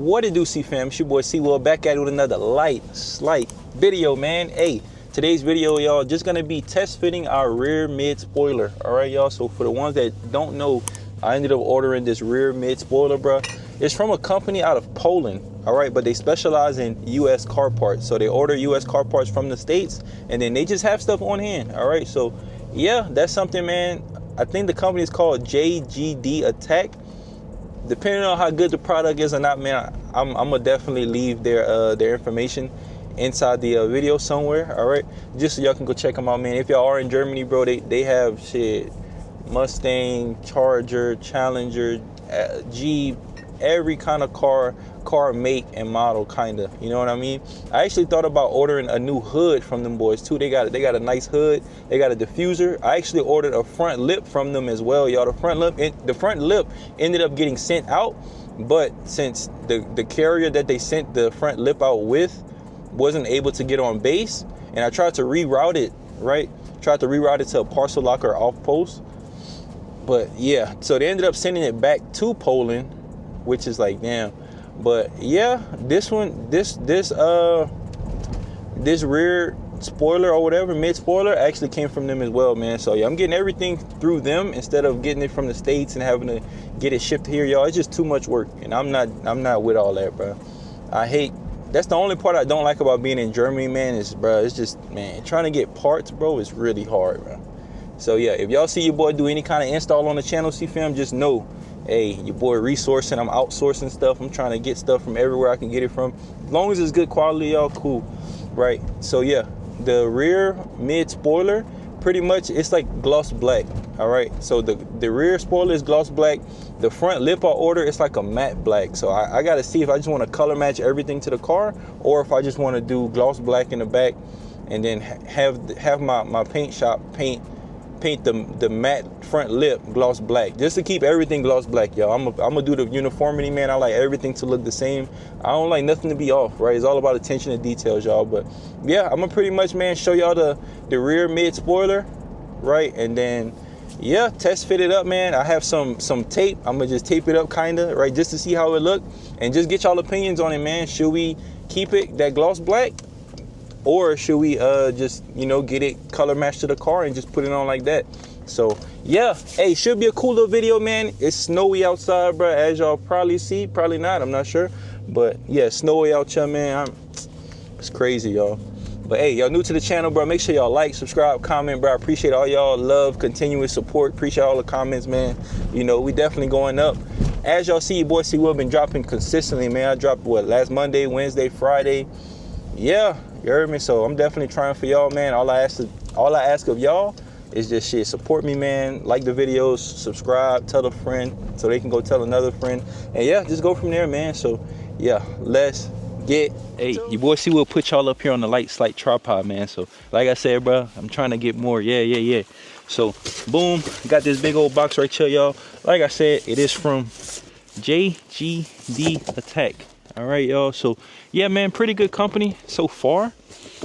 What it do, CEEFAM? It's your boy Yall back at it with another slight video, man. Hey, today's video, y'all, just gonna be test fitting our rear mid spoiler. All right, y'all. So for the ones that don't know, I ended up ordering this rear mid spoiler, bro. It's from a company out of Poland. All right, but they specialize in U.S. car parts. So they order U.S. car parts from the States, and then they just have stuff on hand. All right, so yeah, that's something, man. I think the company is called JGD Attack. Depending on how good the product is or not, man, I'm gonna definitely leave their information inside the video somewhere. All right, just so y'all can go check them out, man. If y'all are in Germany, bro, they have shit, Mustang, Charger, Challenger, Jeep, every kind of car make and model, kind of, you know what I mean. I actually thought about ordering a new hood from them boys too. They got a nice hood, they got a diffuser. I actually ordered a front lip from them as well, y'all. The front lip ended up getting sent out, but since the carrier that they sent the front lip out with wasn't able to get on base, and I tried to reroute it, to a parcel locker off post, but yeah, so they ended up sending it back to Poland, which is like, damn. But yeah, this rear spoiler or whatever, mid spoiler, actually came from them as well, man. So yeah, I'm getting everything through them instead of getting it from the States and having to get it shipped here, y'all. It's just too much work, and I'm not with all that, bro. That's the only part I don't like about being in Germany, man, is, bro, it's just, man, trying to get parts, bro, is really hard, bro. So yeah, if y'all see your boy do any kind of install on the channel, CEEFAM, just know, hey, your boy resourcing, I'm outsourcing stuff. I'm trying to get stuff from everywhere I can get it from. As long as it's good quality, y'all, cool, right? So yeah, the rear mid spoiler, pretty much it's like gloss black. All right, so the rear spoiler is gloss black. The front lip I order, it's like a matte black. So I gotta see if I just want to color match everything to the car, or if I just want to do gloss black in the back, and then have my paint shop paint the matte front lip gloss black, just to keep everything gloss black, y'all. I'm gonna do the uniformity, man. I like everything to look the same. I don't like nothing to be off, right? It's all about attention to details, y'all. But yeah, I'm gonna pretty much, man, show y'all the rear mid spoiler, right? And then yeah, test fit it up, man. I have some tape. I'm gonna just tape it up, kinda, right, just to see how it look, and just get y'all opinions on it, man. Should we keep it that gloss black, or should we just, you know, get it color matched to the car and just put it on like that? So yeah, hey, should be a cool little video, man. It's snowy outside, bro, as y'all probably see. Probably not, I'm not sure, but yeah, snowy out here, man. It's crazy, y'all. But hey, y'all new to the channel, bro, make sure y'all like, subscribe, comment, bro. I appreciate all y'all love, continuous support. Appreciate all the comments, man. You know, we definitely going up. As y'all see, your boy Yall been dropping consistently, man. I dropped last Monday, Wednesday, Friday. Yeah, you heard me. So I'm definitely trying for y'all, man. All I ask of y'all is just shit, support me, man. Like the videos, subscribe, tell a friend so they can go tell another friend, and yeah, just go from there, man. So yeah, let's get. Hey, your boy Yall put y'all up here on the slight tripod, man. So like I said, bro, I'm trying to get more. Yeah. So boom, got this big old box right here, y'all. Like I said, it is from JGD Attack. All right, y'all. So yeah, man, pretty good company so far.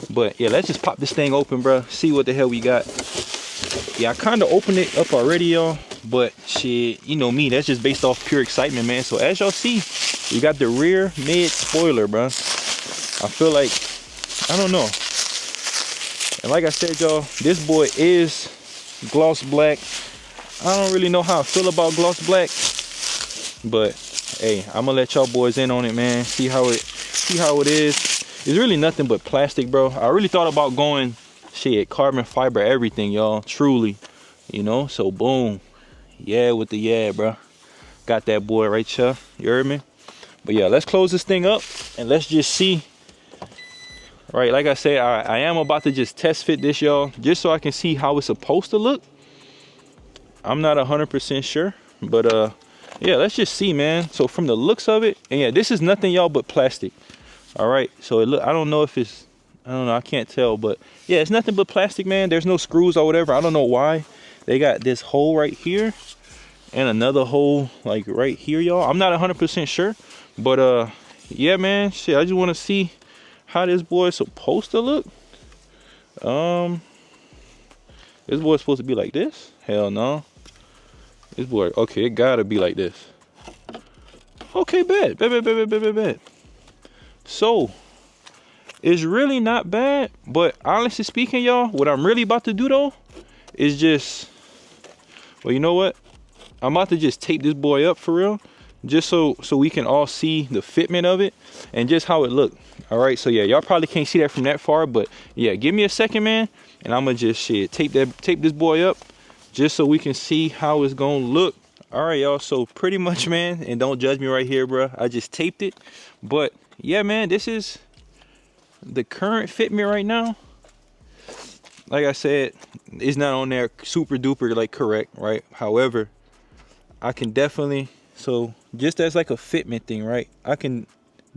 But yeah, let's just pop this thing open, bro. See what the hell we got. Yeah, I kind of opened it up already, y'all. But shit, you know me, that's just based off pure excitement, man. So as y'all see, we got the rear mid spoiler, bro. I feel like, I don't know. And like I said, y'all, this boy is gloss black. I don't really know how I feel about gloss black, but hey, I'm gonna let y'all boys in on it, man. See how it is. It's really nothing but plastic, bro. I really thought about going shit carbon fiber everything, y'all, truly, you know. So boom, yeah, with the yeah, bro, got that boy right here, you heard me. But yeah, let's close this thing up and let's just see. Right, like I said, I am about to just test fit this, y'all, just so I can see how it's supposed to look. I'm not 100% sure, but yeah, let's just see, man. So from the looks of it, and yeah, this is nothing, y'all, but plastic. All right, so I don't know if it's, I don't know, I can't tell, but yeah, it's nothing but plastic, man. There's no screws or whatever. I don't know why they got this hole right here and another hole like right here, y'all. I'm not 100% sure, but yeah, man, shit, I just want to see how this boy is supposed to look. This boy's supposed to be like this? Hell no. This boy, okay, it gotta be like this. Okay, bad. So it's really not bad, but honestly speaking, y'all, what I'm really about to do though is just, well, you know what? I'm about to just tape this boy up for real, just so we can all see the fitment of it and just how it look. All right, so yeah, y'all probably can't see that from that far, but yeah, give me a second, man, and I'm gonna just tape this boy up just so we can see how it's gonna look. All right, y'all, so pretty much, man, and don't judge me right here, bro, I just taped it, but yeah, man, this is the current fitment right now. Like I said, it's not on there super duper like correct, right? However, I can definitely, so just as like a fitment thing, right, I can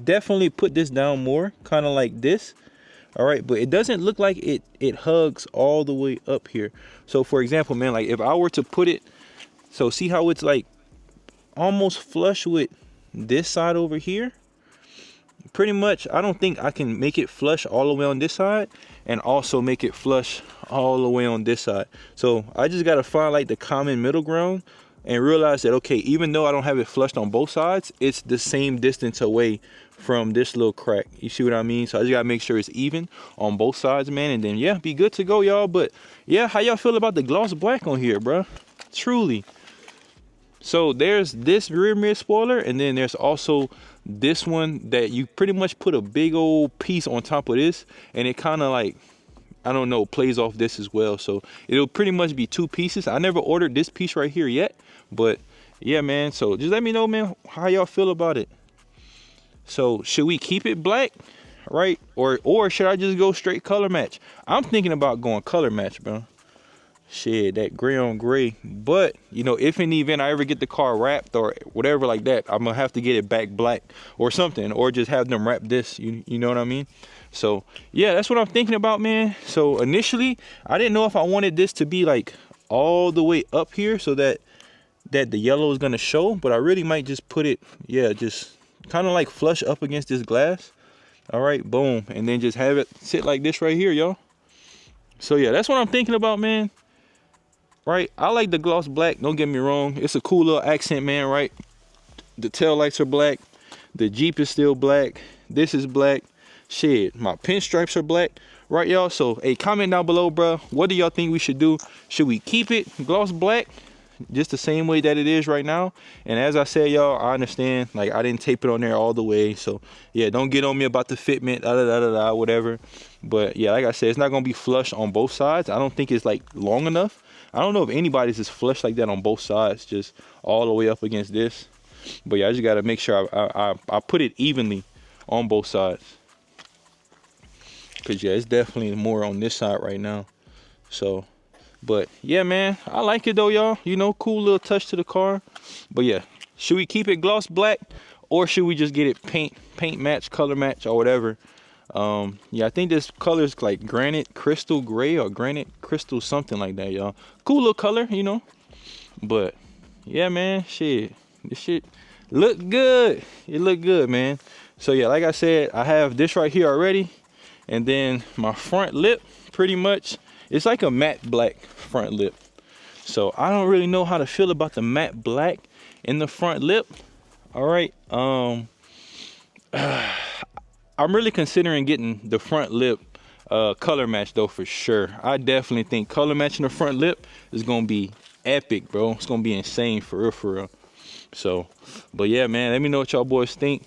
definitely put this down more, kind of like this. All right, but it doesn't look like it hugs all the way up here. So for example, man, like if I were to put it, so see how it's like almost flush with this side over here. Pretty much, I don't think I can make it flush all the way on this side and also make it flush all the way on this side. So I just gotta find like the common middle ground and realize that, okay, even though I don't have it flushed on both sides, it's the same distance away from this little crack. You see what I mean? So I just gotta make sure it's even on both sides, man, and then yeah, be good to go, y'all. But yeah, how y'all feel about the gloss black on here, bro? Truly. So there's this rear mirror spoiler, and then there's also this one that you pretty much put a big old piece on top of this, and it kind of like, I don't know, plays off this as well. So it'll pretty much be two pieces. I never ordered this piece right here yet, but yeah, man, so just let me know, man, how y'all feel about it. So should we keep it black, right, or should I just go straight color match? I'm thinking about going color match, bro. Shit, that gray on gray. But you know, if in the event I ever get the car wrapped or whatever like that, I'm gonna have to get it back black or something, or just have them wrap this, you know what I mean? So yeah, that's what I'm thinking about, man. So initially I didn't know if I wanted this to be like all the way up here so that the yellow is gonna show, but I really might just put it, yeah, just kind of like flush up against this glass. All right, boom, and then just have it sit like this right here, y'all. So yeah, that's what I'm thinking about, man. Right, I like the gloss black, don't get me wrong, it's a cool little accent, man, right? The tail lights are black, the Jeep is still black, this is black, shit, my pinstripes are black, right, y'all? So hey, comment down below, bro, what do y'all think we should do? Should we keep it gloss black just the same way that it is right now? And as I said, y'all, I understand, like, I didn't tape it on there all the way, so yeah, don't get on me about the fitment, whatever. But yeah, like I said, it's not gonna be flush on both sides. I don't think it's like long enough. I don't know if anybody's is flush like that on both sides, just all the way up against this. But yeah, I just gotta make sure I put it evenly on both sides. Cause yeah, it's definitely more on this side right now. So, but yeah, man, I like it though, y'all. You know, cool little touch to the car. But yeah, should we keep it gloss black, or should we just get it paint match, color match, or whatever? Yeah, I think this color is like granite crystal gray or granite crystal something like that, y'all. Cool little color, you know. But yeah, man, shit, this shit look good. It look good, man. So yeah, like I said, I have this right here already, and then my front lip, pretty much, it's like a matte black front lip. So I don't really know how to feel about the matte black in the front lip. All right, I'm really considering getting the front lip color match though, for sure. I definitely think color matching the front lip is gonna be epic, bro. It's gonna be insane, for real, for real. So, but yeah, man, let me know what y'all boys think.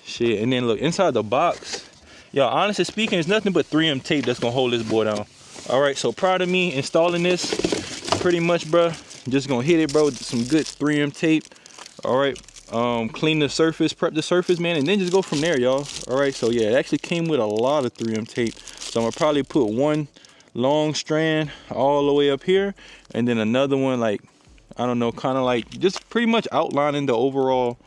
Shit, and then look, inside the box, y'all, honestly speaking, there's nothing but 3M tape that's gonna hold this boy down. All right, so proud of me installing this, pretty much, bro. Just gonna hit it, bro, with some good 3M tape. All right. Clean the surface, prep the surface, man, and then just go from there, y'all. All right, so yeah, it actually came with a lot of 3M tape, so I'm gonna probably put one long strand all the way up here, and then another one, like, I don't know, kind of like just pretty much outlining the overall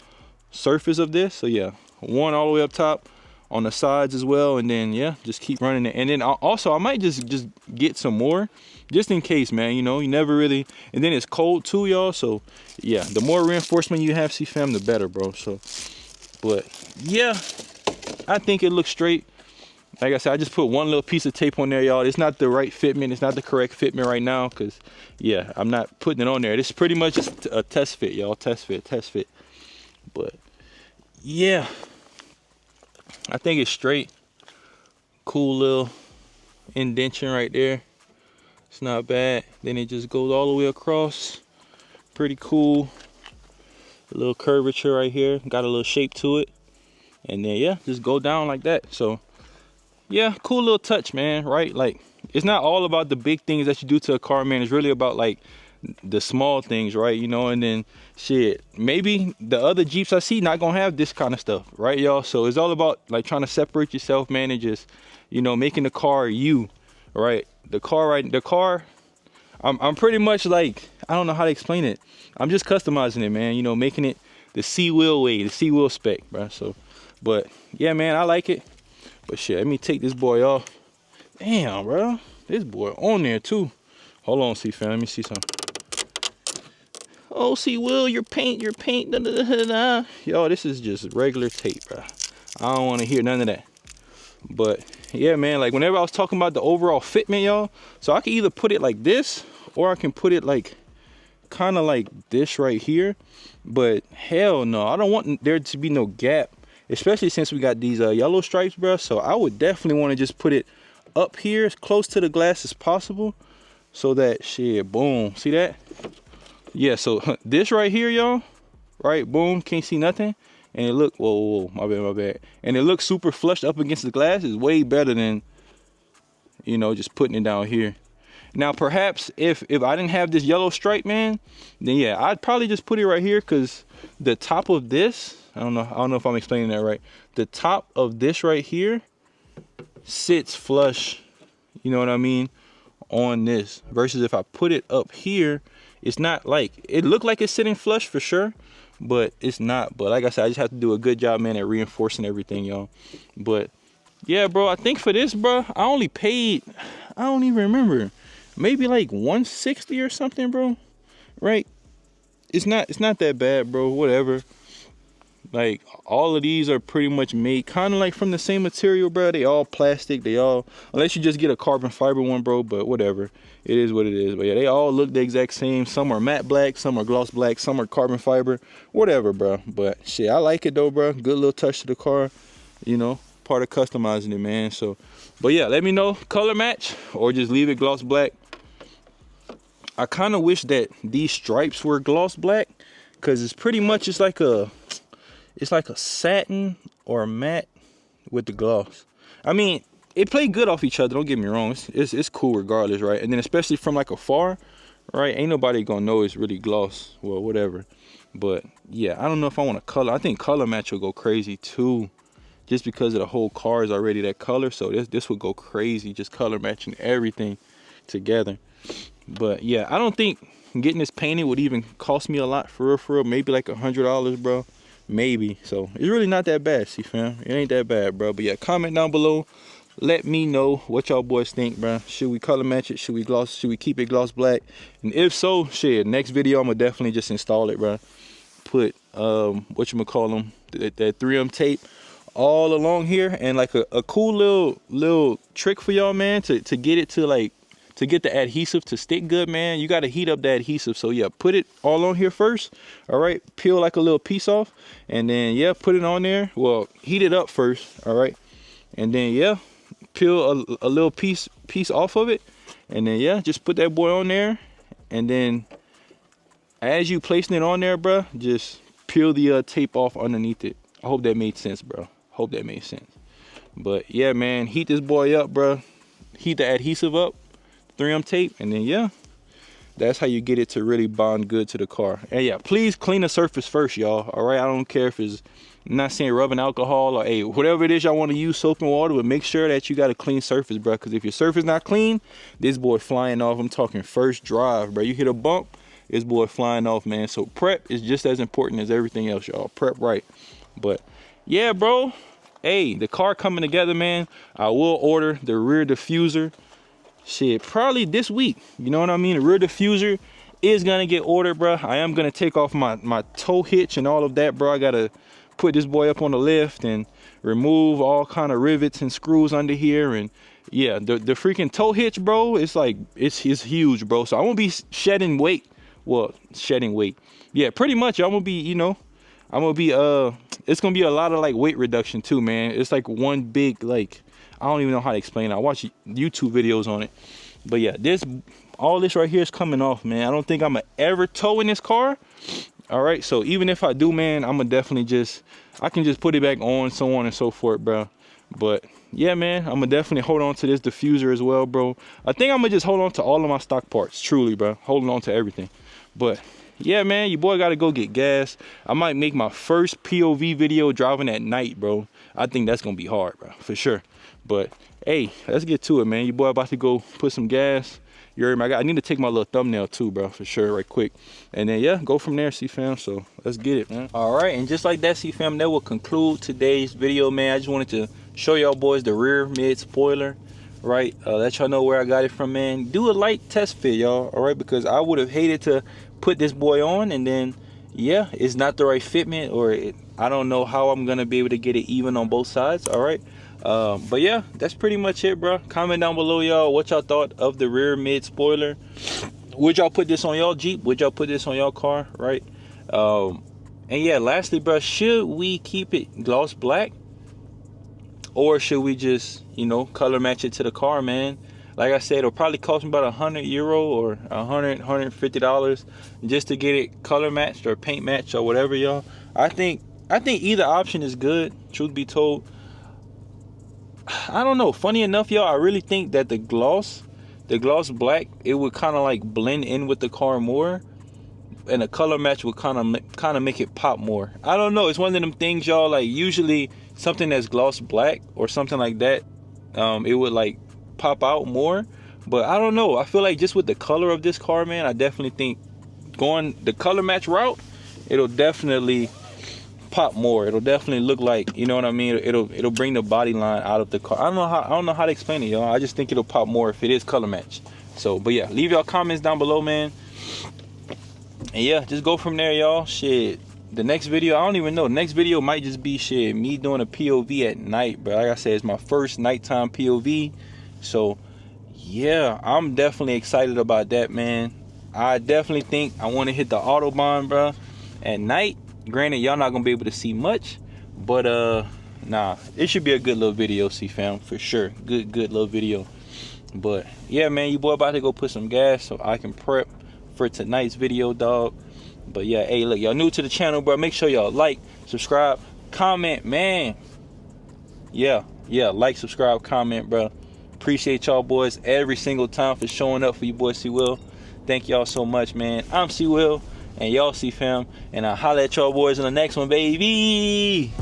surface of this. So yeah, one all the way up top, on the sides as well, and then yeah, just keep running it. And then also I might just get some more just in case, man. You know, you never really, and then it's cold too, y'all. So yeah, the more reinforcement you have, CEEFAM, the better, bro. So, but yeah, I think it looks straight. Like I said, I just put one little piece of tape on there, y'all. It's not the right fitment, it's not the correct fitment right now, because yeah, I'm not putting it on there. This is pretty much just a test fit, y'all. Test fit. But yeah, I think it's straight. Cool little indentation right there. It's not bad. Then it just goes all the way across. Pretty cool. A little curvature right here. Got a little shape to it. And then yeah, just go down like that. So yeah, cool little touch, man, right? Like, it's not all about the big things that you do to a car, man. It's really about like the small things, right? You know, and then shit, maybe the other Jeeps I see not gonna have this kind of stuff, right, y'all? So it's all about like trying to separate yourself, man, and just, you know, making the car you, right? The car, I'm pretty much like, I don't know how to explain it. I'm just customizing it, man, you know, making it the C-Wheel way, the C-Wheel spec, bro. So, but yeah, man, I like it. But shit, let me take this boy off. Damn, bro, this boy on there too. Hold on, CEEFAM, let me see something. Oh, C-Will, your paint, da, da, da, da. Yo, this is just regular tape, bro. I don't want to hear none of that. But yeah, man, like whenever I was talking about the overall fitment, y'all, so I can either put it like this, or I can put it like kind of like this right here. But hell no, I don't want there to be no gap, especially since we got these yellow stripes, bro. So I would definitely want to just put it up here as close to the glass as possible, so that shit, boom, see that? Yeah, so this right here, y'all, right, boom, can't see nothing. And it look, whoa, my bad. And it looks super flushed up against the glass. Is way better than, you know, just putting it down here. Now, perhaps if I didn't have this yellow stripe, man, then yeah, I'd probably just put it right here, because the top of this, I don't know if I'm explaining that right. The top of this right here sits flush, you know what I mean, on this. Versus if I put it up here, it's not like, it looked like it's sitting flush for sure, but it's not. But like I said, I just have to do a good job, man, at reinforcing everything, y'all. But yeah, bro, I think for this, bro, I only paid, I don't even remember, maybe like 160 or something, bro, right? It's not that bad, bro, whatever. Like, all of these are pretty much made kind of like from the same material, bro. They all plastic. They all, unless you just get a carbon fiber one, bro, but whatever. It is what it is. But yeah, they all look the exact same. Some are matte black, some are gloss black, some are carbon fiber, whatever, bro. But shit, I like it though, bro. Good little touch to the car, you know, part of customizing it, man. So, but yeah, let me know, color match or just leave it gloss black. I kind of wish that these stripes were gloss black, because it's pretty much, it's like a satin or a matte with the gloss. I mean, it played good off each other, don't get me wrong. It's cool regardless, right? And then especially from like afar, right? Ain't nobody gonna know it's really gloss, well, whatever. But yeah, I don't know if I want to color. I think color match will go crazy too, just because of the whole car is already that color. So this would go crazy, just color matching everything together. But yeah, I don't think getting this painted would even cost me a lot, for real. Maybe like $100, bro. Maybe. So it's really not that bad, CEEFAM. It ain't that bad, bro. But yeah, comment down below, let me know what y'all boys think, bro. Should we color match it? Should we keep it gloss black? And if so, shit, next video I'm gonna definitely just install it, bro. Put whatchamacallem, that 3M tape all along here, and like a cool little trick for y'all, man, to get it to like, to get the adhesive to stick good, man, you got to heat up the adhesive. So yeah, put it all on here first, all right? Peel like a little piece off, and then yeah, put it on there. Well, heat it up first, all right? And then yeah, peel a little piece off of it, and then yeah, just put that boy on there. And then as you placing it on there, bro, just peel the tape off underneath it. I hope that made sense, bro. Hope that made sense. But yeah, man, heat this boy up, bro. Heat the adhesive up, 3M tape, and then yeah, that's how you get it to really bond good to the car. And yeah, please clean the surface first, y'all. All right, I don't care if it's, I'm not saying rubbing alcohol or hey, whatever it is y'all want to use, soap and water, but make sure that you got a clean surface, bro. Because if your surface not clean, this boy flying off. I'm talking first drive, bro. You hit a bump, this boy flying off, man. So prep is just as important as everything else, y'all. Prep right. But yeah, bro. Hey, the car coming together, man. I will order the rear diffuser. Shit, probably this week. You know what I mean? The rear diffuser is gonna get ordered, bro. I am gonna take off my tow hitch and all of that, bro. I gotta put this boy up on the lift and remove all kind of rivets and screws under here. And yeah, the freaking tow hitch, bro, it's like it's huge, bro. So I won't be shedding weight. Well, shedding weight. Yeah, pretty much. I'm gonna be, you know, I'm gonna be it's gonna be a lot of like weight reduction too, man. It's like one big, like, I don't even know how to explain it. I watch YouTube videos on it, but yeah, all this right here is coming off, man. I don't think I'm gonna ever tow in this car. All right, so even if I do, man, I'm gonna definitely I can just put it back on, so on and so forth, bro. But yeah, man, I'm gonna definitely hold on to this diffuser as well, bro. I think I'm gonna just hold on to all of my stock parts, truly, bro. Holding on to everything. But yeah, man, your boy gotta go get gas. I might make my first POV video driving at night, bro. I think that's gonna be hard, bro, for sure. But hey, let's get to it, man. Your boy about to go put some gas. You heard me? I need to take my little thumbnail too, bro, for sure, right quick. And then yeah, go from there, CEEFAM. So let's get it, man. All right, and just like that, CEEFAM, that will conclude today's video, man. I just wanted to show y'all boys the rear mid spoiler, right? Let y'all know where I got it from, man. Do a light test fit, y'all, all right? Because I would have hated to put this boy on and then yeah, it's not the right fitment, or I don't know how I'm gonna be able to get it even on both sides, all right? But yeah, that's pretty much it, bro. Comment down below, y'all, what y'all thought of the rear mid spoiler. Would y'all put this on y'all Jeep? Would y'all put this on y'all car, right? And yeah, lastly, bro, should we keep it gloss black, or should we just, you know, color match it to the car, man? Like I said, it'll probably cost me about €100 or $150 just to get it color matched or paint matched or whatever, y'all. I think either option is good, truth be told. I don't know, funny enough, y'all, I really think that the gloss black, it would kind of like blend in with the car more, and a color match would kind of make it pop more. I don't know, it's one of them things, y'all, like usually something that's gloss black or something like that, it would like pop out more. But I don't know, I feel like just with the color of this car, man, I definitely think going the color match route, it'll definitely pop more. It'll definitely look like, you know what I mean, it'll bring the body line out of the car. I don't know how to explain it, y'all. I just think it'll pop more if it is color match. So but yeah, leave y'all comments down below, man, and yeah, just go from there, y'all. Shit, the next video, I don't even know, the next video might just be shit, me doing a POV at night, but like I said, it's my first nighttime POV. So yeah, I'm definitely excited about that, man. I definitely think I want to hit the Autobahn, bro, at night. Granted, y'all not gonna be able to see much, but nah, it should be a good little video, CEEFAM, for sure. Good little video. But yeah, man, your boy about to go put some gas so I can prep for tonight's video, dog. But yeah, hey, look, y'all new to the channel, bro, make sure y'all like, subscribe, comment, man. Yeah, like, subscribe, comment, bro. Appreciate y'all boys every single time for showing up for your boy C-Will. Thank y'all so much, man. I'm C-Will, and y'all CEEFAM, and I'll holla at y'all boys in the next one, baby.